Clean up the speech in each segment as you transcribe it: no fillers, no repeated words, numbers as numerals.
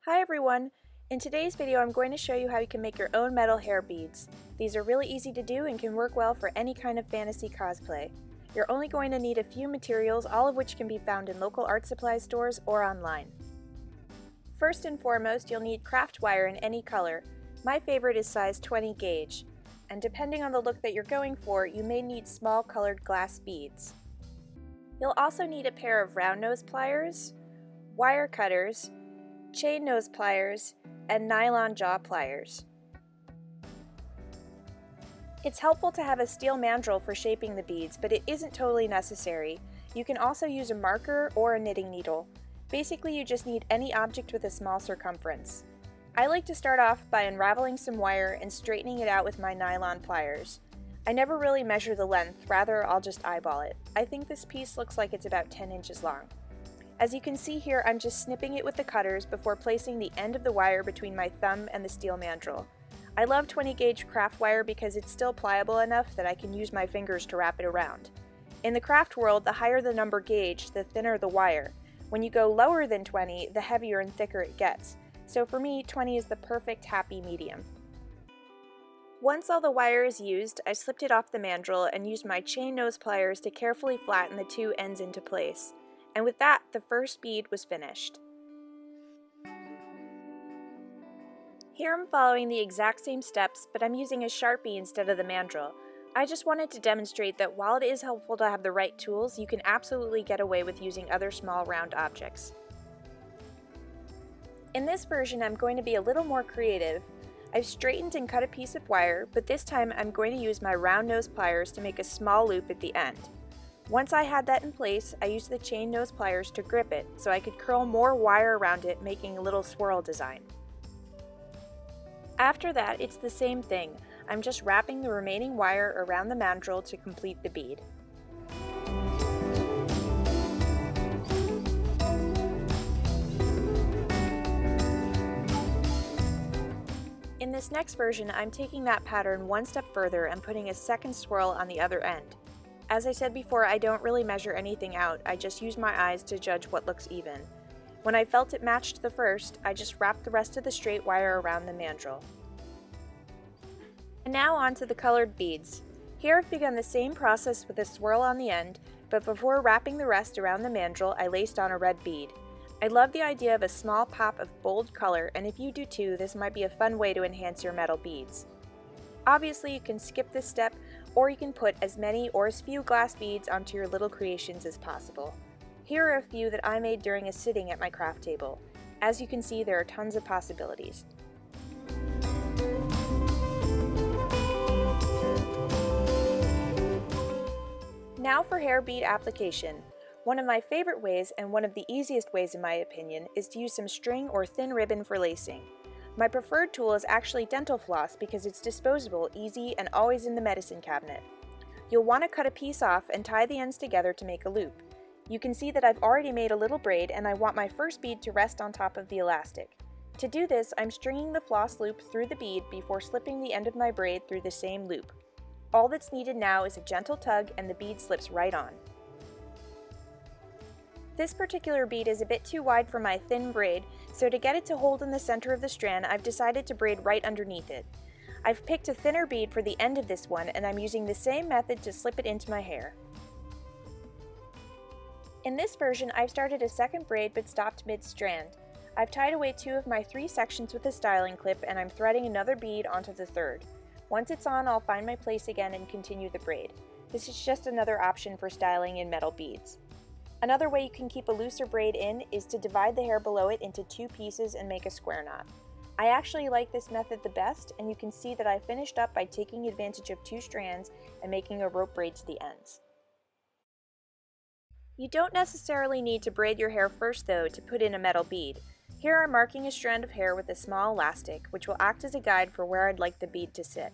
Hi everyone! In today's video I'm going to show you how you can make your own metal hair beads. These are really easy to do and can work well for any kind of fantasy cosplay. You're only going to need a few materials, all of which can be found in local art supply stores or online. First and foremost, you'll need craft wire in any color. My favorite is size 20 gauge, and depending on the look that you're going for, you may need small colored glass beads. You'll also need a pair of round nose pliers, wire cutters, chain nose pliers, and nylon jaw pliers. It's helpful to have a steel mandrel for shaping the beads, but it isn't totally necessary. You can also use a marker or a knitting needle. Basically, you just need any object with a small circumference. I like to start off by unraveling some wire and straightening it out with my nylon pliers. I never really measure the length, rather I'll just eyeball it. I think this piece looks like it's about 10 inches long. As you can see here, I'm just snipping it with the cutters before placing the end of the wire between my thumb and the steel mandrel. I love 20 gauge craft wire because it's still pliable enough that I can use my fingers to wrap it around. In the craft world, the higher the number gauge, the thinner the wire. When you go lower than 20, the heavier and thicker it gets. So for me, 20 is the perfect happy medium. Once all the wire is used, I slipped it off the mandrel and used my chain nose pliers to carefully flatten the two ends into place. And with that, the first bead was finished. Here I'm following the exact same steps, but I'm using a Sharpie instead of the mandrel. I just wanted to demonstrate that while it is helpful to have the right tools, you can absolutely get away with using other small round objects. In this version, I'm going to be a little more creative. I've straightened and cut a piece of wire, but this time I'm going to use my round nose pliers to make a small loop at the end. Once I had that in place, I used the chain nose pliers to grip it so I could curl more wire around it, making a little swirl design. After that, it's the same thing. I'm just wrapping the remaining wire around the mandrel to complete the bead. In this next version, I'm taking that pattern one step further and putting a second swirl on the other end. As I said before, I don't really measure anything out, I just use my eyes to judge what looks even. When I felt it matched the first, I just wrapped the rest of the straight wire around the mandrel. And now on to the colored beads. Here I've begun the same process with a swirl on the end, but before wrapping the rest around the mandrel, I laced on a red bead. I love the idea of a small pop of bold color, and if you do too, this might be a fun way to enhance your metal beads. Obviously, you can skip this step, or you can put as many or as few glass beads onto your little creations as possible. Here are a few that I made during a sitting at my craft table. As you can see, there are tons of possibilities. Now for hair bead application. One of my favorite ways, and one of the easiest ways in my opinion, is to use some string or thin ribbon for lacing. My preferred tool is actually dental floss because it's disposable, easy, and always in the medicine cabinet. You'll want to cut a piece off and tie the ends together to make a loop. You can see that I've already made a little braid and I want my first bead to rest on top of the elastic. To do this, I'm stringing the floss loop through the bead before slipping the end of my braid through the same loop. All that's needed now is a gentle tug and the bead slips right on. This particular bead is a bit too wide for my thin braid, so to get it to hold in the center of the strand, I've decided to braid right underneath it. I've picked a thinner bead for the end of this one, and I'm using the same method to slip it into my hair. In this version, I've started a second braid but stopped mid-strand. I've tied away two of my 3 sections with a styling clip, and I'm threading another bead onto the third. Once it's on, I'll find my place again and continue the braid. This is just another option for styling in metal beads. Another way you can keep a looser braid in is to divide the hair below it into 2 pieces and make a square knot. I actually like this method the best, and you can see that I finished up by taking advantage of 2 strands and making a rope braid to the ends. You don't necessarily need to braid your hair first though to put in a metal bead. Here I'm marking a strand of hair with a small elastic, which will act as a guide for where I'd like the bead to sit.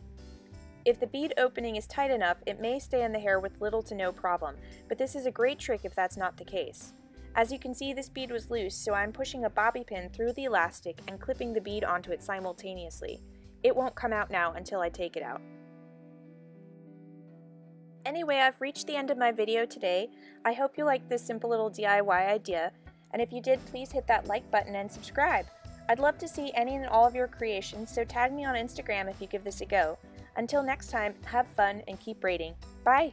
If the bead opening is tight enough, it may stay in the hair with little to no problem, but this is a great trick if that's not the case. As you can see, this bead was loose, so I'm pushing a bobby pin through the elastic and clipping the bead onto it simultaneously. It won't come out now until I take it out. Anyway, I've reached the end of my video today. I hope you liked this simple little DIY idea, and if you did, please hit that like button and subscribe. I'd love to see any and all of your creations, so tag me on Instagram if you give this a go. Until next time, have fun and keep braiding. Bye!